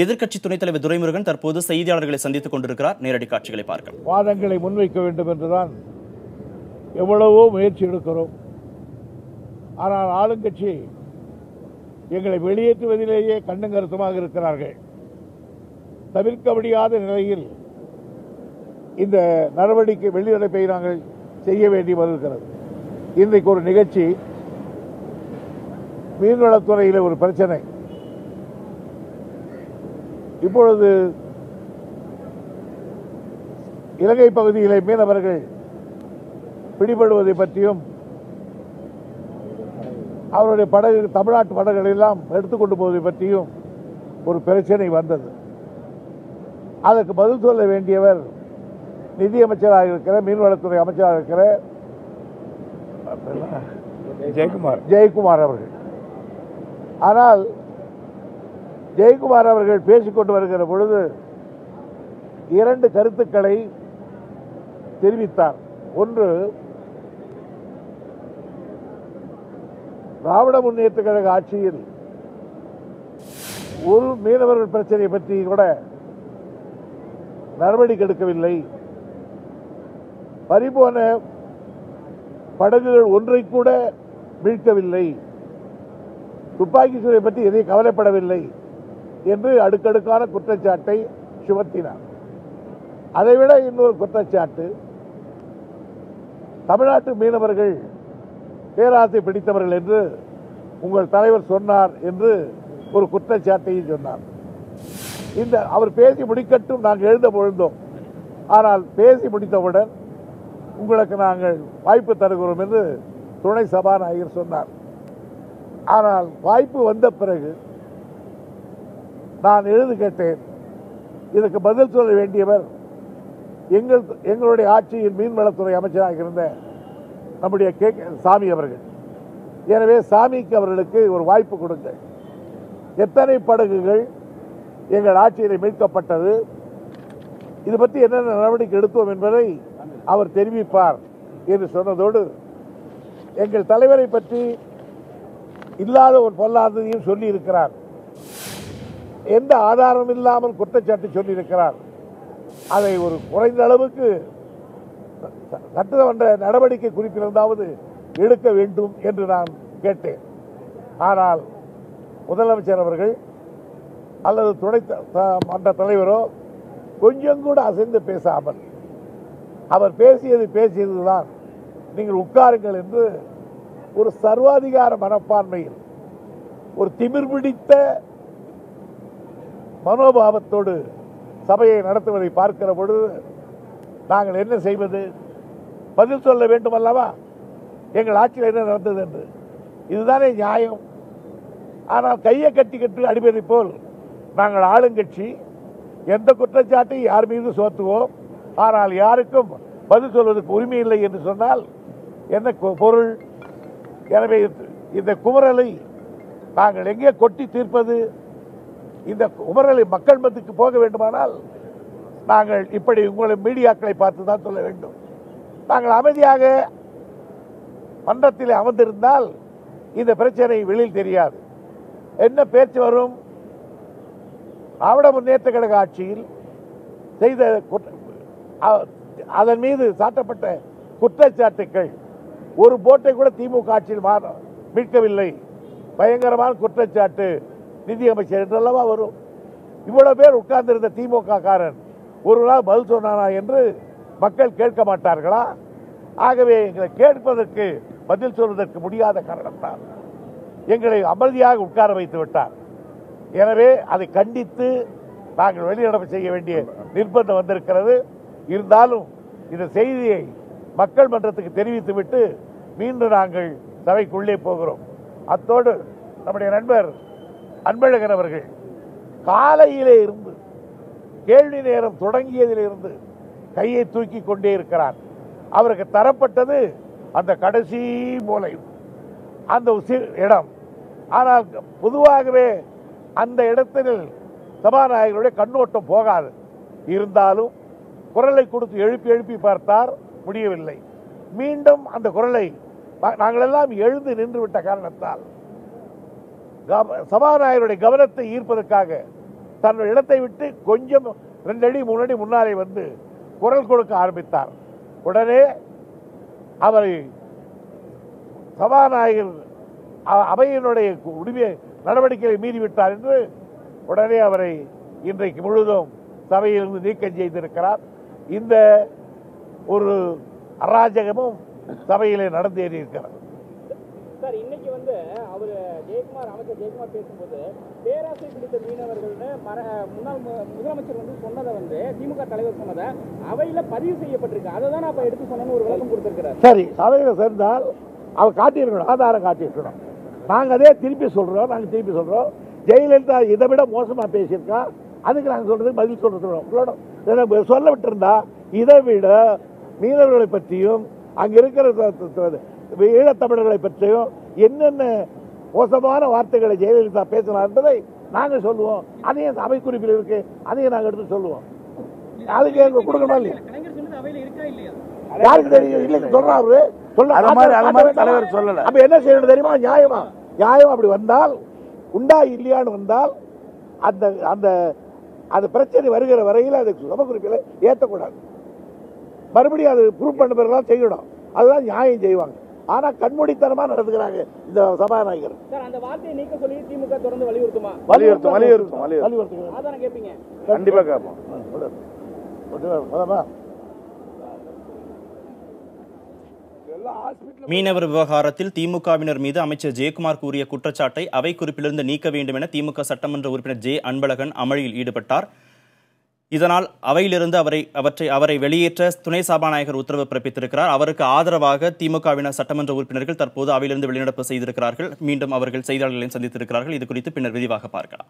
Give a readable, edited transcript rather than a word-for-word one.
எதிர்க்கட்சி துணைத் தலைவர் துரைமுருகன் தற்போது செய்தியாளர்களை சந்தித்துக் கொண்டிருக்கிறார். நேரடி காட்சிகளை பார்க்கலாம். வாதங்களை முன்வைக்க வேண்டும் என்றுதான் எவ்வளவோ முயற்சி எடுக்கிறோம். ஆனால் ஆளுங்கட்சி எங்களை வெளியேற்றுவதிலேயே கண்ணும் கருத்துமாக இருக்கிறார்கள். தவிர்க்க முடியாத நிலையில் இந்த நடவடிக்கை வெளிநடப்பை நாங்கள் செய்ய வேண்டி வருகிறது. இன்றைக்கு ஒரு நிகழ்ச்சி, மீன்வளத்துறையில் ஒரு பிரச்சனை. இப்பொழுது இலங்கை பகுதியிலே மீனவர்கள் பிடிபடுவதை பற்றியும் அவருடைய படகு தமிழ்நாட்டு படகுகள் எல்லாம் எடுத்துக்கொண்டு போவதை பற்றியும் ஒரு பிரச்சனை வந்தது. அதற்கு பதில் சொல்ல வேண்டியவர் நிதியமைச்சராக இருக்கிற, மீன்வளத்துறை அமைச்சராக இருக்கிற ஜெயக்குமார் அவர்கள். ஆனால் ஜெயக்குமார் அவர்கள் பேசிக்கொண்டு வருகிற பொழுது இரண்டு கருத்துக்களை தெரிவித்தார். ஒன்று, திராவிட முன்னேற்ற கழக ஆட்சியில் ஒரு மீனவர்கள் பிரச்சனையை பற்றி கூட நடவடிக்கை எடுக்கவில்லை, பறிபோன படகுகள் ஒன்றை கூட மீட்கவில்லை, துப்பாக்கி சூளை பற்றி எதையும் கவலைப்படவில்லை என்று அடுக்கடுக்கான குற்றச்சாட்டை சுமத்தினார். அதைவிட இன்னொரு குற்றச்சாட்டு, தமிழ்நாட்டு மீனவர்கள் பேராசை பிடித்தவர்கள் என்று உங்கள் தலைவர் சொன்னார் என்று ஒரு குற்றச்சாட்டையும் சொன்னார். இந்த அவர் பேசி முடிக்கட்டும், நாங்கள் எழுத பொழுந்தோம். ஆனால் பேசி முடித்தவுடன் உங்களுக்கு நாங்கள் வாய்ப்பு தருகிறோம் என்று துணை சபாநாயகர் சொன்னார். ஆனால் வாய்ப்பு வந்த பிறகு நான் எழுது கேட்டேன். இதற்கு பதில் சொல்ல வேண்டியவர் எங்களுடைய ஆட்சியில் மீன்வளத்துறை அமைச்சராக இருந்த நம்முடைய சாமி அவர்கள். எனவே சாமிக்கு அவர்களுக்கு ஒரு வாய்ப்பு கொடுங்கள். எத்தனை படகுகள் எங்கள் ஆட்சியில் மீட்கப்பட்டது, இது பற்றி என்னென்ன நடவடிக்கை எடுத்தோம் என்பதை அவர் தெரிவிப்பார் என்று சொன்னதோடு, எங்கள் தலைவரை பற்றி இல்லாத ஒரு பொல்லாததையும் சொல்லி இருக்கிறார். எந்த ஆதாரம் இல்லாமல் குற்றச்சாட்டு சொல்லியிருக்கிறார். அதை ஒரு குறைந்த அளவுக்கு சட்டமன்ற நடவடிக்கை குறிப்பிலிருந்தாவது எடுக்க வேண்டும் என்று நான் கேட்டேன். ஆனால் முதலமைச்சர் அவர்கள் அல்லது துணை மன்ற தலைவரோ கொஞ்சம் கூட அசைந்து பேசாமல் அவர் பேசியதுதான் நீங்கள் உட்காருங்கள் என்று ஒரு சர்வாதிகார மனப்பான்மையில், ஒரு திமிர் பிடித்த மனோபாவத்தோடு சபையை நடத்துவதை பார்க்கிற பொழுது நாங்கள் என்ன செய்வது? பதில் சொல்ல வேண்டும் அல்லவா, எங்கள் ஆட்சியில் என்ன நடந்தது என்று. இதுதானே நியாயம். ஆனால் கையை கட்டி அடிப்பதை போல் நாங்கள் ஆளுங்கட்சி எந்த குற்றச்சாட்டை யார் மீது சுமத்துவோம், ஆனால் யாருக்கும் பதில் சொல்வதற்கு உரிமை இல்லை என்று சொன்னால் என்ன பொருள்? எனவே இந்த குமரலை நாங்கள் எங்கே கொட்டி தீர்ப்பது? இந்த குமரலை மக்கள் மத்திக்கு போக வேண்டுமானால் நாங்கள் இப்படி உங்களை மீடியாக்களை பார்த்து தான் சொல்ல வேண்டும். நாங்கள் அமைதியாக மன்றத்தில் அமர்ந்திருந்தால் இந்த பிரச்சனை வெளியில் தெரியாது. என்ன பேச்சு வரும்? திராவிட முன்னேற்ற கழக ஆட்சியில் செய்த அதன் மீது சாட்டப்பட்ட குற்றச்சாட்டுகள், ஒரு போட்டை கூட திமுக ஆட்சியில் மீட்கவில்லை, பயங்கரமான குற்றச்சாட்டு நிதியமைச்சர் என்றல்லவா வரும். இவ்வளவு பேர் உட்கார்ந்திருந்த திமுக காரன் ஒரு நாள் பதில் சொன்னானா என்று மக்கள் கேட்க மாட்டார்களா? ஆகவே எங்களை கேட்பதற்கு பதில் சொல்வதற்கு முடியாத காரணத்தால் எங்களை அமைதியாக உட்கார வைத்து விட்டார். எனவே அதை கண்டித்து நாங்கள் வெளிநடப்பு செய்ய வேண்டிய நிர்பந்தம் வந்திருக்கிறது. இருந்தாலும் இந்த செய்தியை மக்கள் மன்றத்துக்கு தெரிவித்துவிட்டு மீண்டும் நாங்கள் சபைக்குள்ளே போகிறோம். அத்தோடு நம்முடைய நண்பர் அன்பழகன் அவர்கள் காலையிலே இருந்து கேள்வி நேரம் தொடங்கியதிலிருந்து கையை தூக்கி கொண்டே இருக்கிறார். அவருக்கு தரப்பட்டது அந்த கடைசி மூலை, அந்த இடம். ஆனால் பொதுவாகவே அந்த இடத்தில் சபாநாயகருடைய கண்ணோட்டம் போகாது. இருந்தாலும் குரலை கொடுத்து எழுப்பி பார்த்தார், முடியவில்லை. மீண்டும் அந்த குரலை நாங்கள் எல்லாம் எழுந்து நின்று விட்ட காரணத்தால் சபாநாயகருடைய கவனத்தை ஈர்ப்பதற்காக தன்னுடைய இடத்தை விட்டு கொஞ்சம் 2 அடி 3 அடி முன்னாலே வந்து குரல் கொடுக்க ஆரம்பித்தார். உடனே அவரை சபாநாயகர் அவையினுடைய உரிமை நடவடிக்கைகளை மீறிவிட்டார் என்று உடனே அவரை இன்றைக்கு முழுதும் சபையிலிருந்து நீக்கம் செய்திருக்கிறார். இந்த ஒரு அராஜகமும் சபையிலே நடந்தேறி இருக்கிறது. சார், இன்னைக்கு வந்து அவர் அமைச்சர் ஜெயக்குமார் பேசும்போது பேராசை பிடித்த மீனவர்கள் முன்னாள் முதலமைச்சர் வந்து சொன்னதை வந்து திமுக தலைவர் சொன்னதை அவையில பதிவு செய்யப்பட்டிருக்கு. அதை தான் அப்ப எடுத்து சொன்னு ஒரு விளக்கம் கொடுத்திருக்கிறார். சரி, சபையில சேர்ந்தால் அவர் காட்டியிருக்கணும், ஆதாரம் காட்டியிருக்கணும். நாங்க அதே திருப்பி சொல்றோம். ஜெயலலிதா இதை விட மோசமா பேசியிருக்கா, அதுக்கு நாங்க சொல்றதுக்கு பதில் சொல்றோம். சொல்ல விட்டிருந்தா இதை விட மீனவர்களை பற்றியும் அங்க இருக்கிற ஈழத்தமிழர்களை பற்றியும் என்னென்ன மோசமான வார்த்தைகளை ஜெயலலிதா பேசினார் என்பதை நாங்கள் சொல்லுவோம். அதையும் சபை குறிப்பில் இருக்கு, அதையும் நாங்கள் எடுத்து சொல்லுவோம். அதுக்கு எங்க கொடுக்கணுமா இல்லையா? யாருக்கு தெரியும்? இல்லைன்னு சொல்றாரு. தலைவர் சொல்லல. அப்ப என்ன செய்யணும் தெரியுமா? நியாயம் அப்படி வந்தால் உண்டா இல்லையான்னு வந்தால் அந்த அந்த அந்த பிரச்சனை வருகிற வரையில் அது சபை குறிப்பில் ஏற்றக்கூடாது. மறுபடியும் அது ப்ரூவ் பண்ண பிறகுதான் செய்யணும். அதுதான் நியாயம் செய்வாங்க. ஆனா கண்மூடித்தனமா நடந்துக்கிறாங்க இந்த சபாநாயகர். அந்த வார்த்தையை நீக்க சொல்லி திமுக தொடர்ந்து வலியுறுத்துமா? வலியுறுத்தும். அதான் கேட்பீங்க. கண்டிப்பா கேட்போம். மீனவர் விவகாரத்தில் திமுகவினர் மீது அமைச்சர் ஜெயக்குமார் கூறிய குற்றச்சாட்டை அவை குறிப்பிலிருந்து நீக்க வேண்டும் என திமுக சட்டமன்ற உறுப்பினர் ஜே அன்பழகன் அமளியில் ஈடுபட்டார். இதனால் அவையிலிருந்து அவரை வெளியேற்ற துணை சபாநாயகர் உத்தரவு பிறப்பித்திருக்கிறார். அவருக்கு ஆதரவாக திமுகவினர் சட்டமன்ற உறுப்பினர்கள் தற்போது அவையிலிருந்து வெளிநடப்பு செய்திருக்கிறார்கள். மீண்டும் அவர்கள் செய்தியாளர்களையும் சந்தித்திருக்கிறார்கள். இது குறித்து பின்னர் விரிவாக பார்க்கலாம்.